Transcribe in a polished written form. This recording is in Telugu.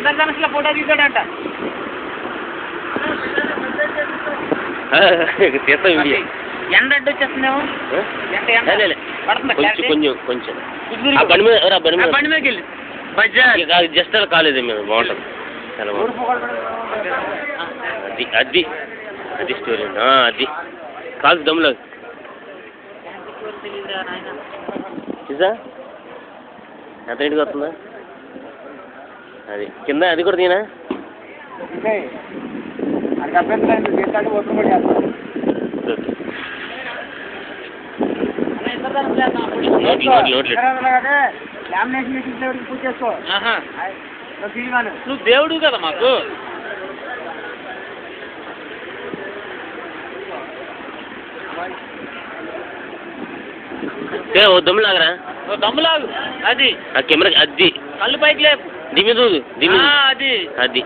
ఇంద్రధనుసులో ఫోటో తీసాడంట. తీస్తా వీడియో. ఎండ అడ్డు వచ్చేస్తుందేమో. కొంచెం బండి మీదకి వెళ్ళి జస్ట్ అలా కాలేదు మేము బాగుంటుంది చాలా బాగుంటుంది. అది అది స్టోరీ అది కాదు దమ్ములో చూసా ఎంత ఇంటికి వస్తుందా అది కింద అది కూడా తీనా నువ్వు దేవుడు కదా మాకు. దమ్ములాగరా దమ్ములాగు అది కెమెరా అది కళ్ళు పైకి లేపు దిమ్మి అది అది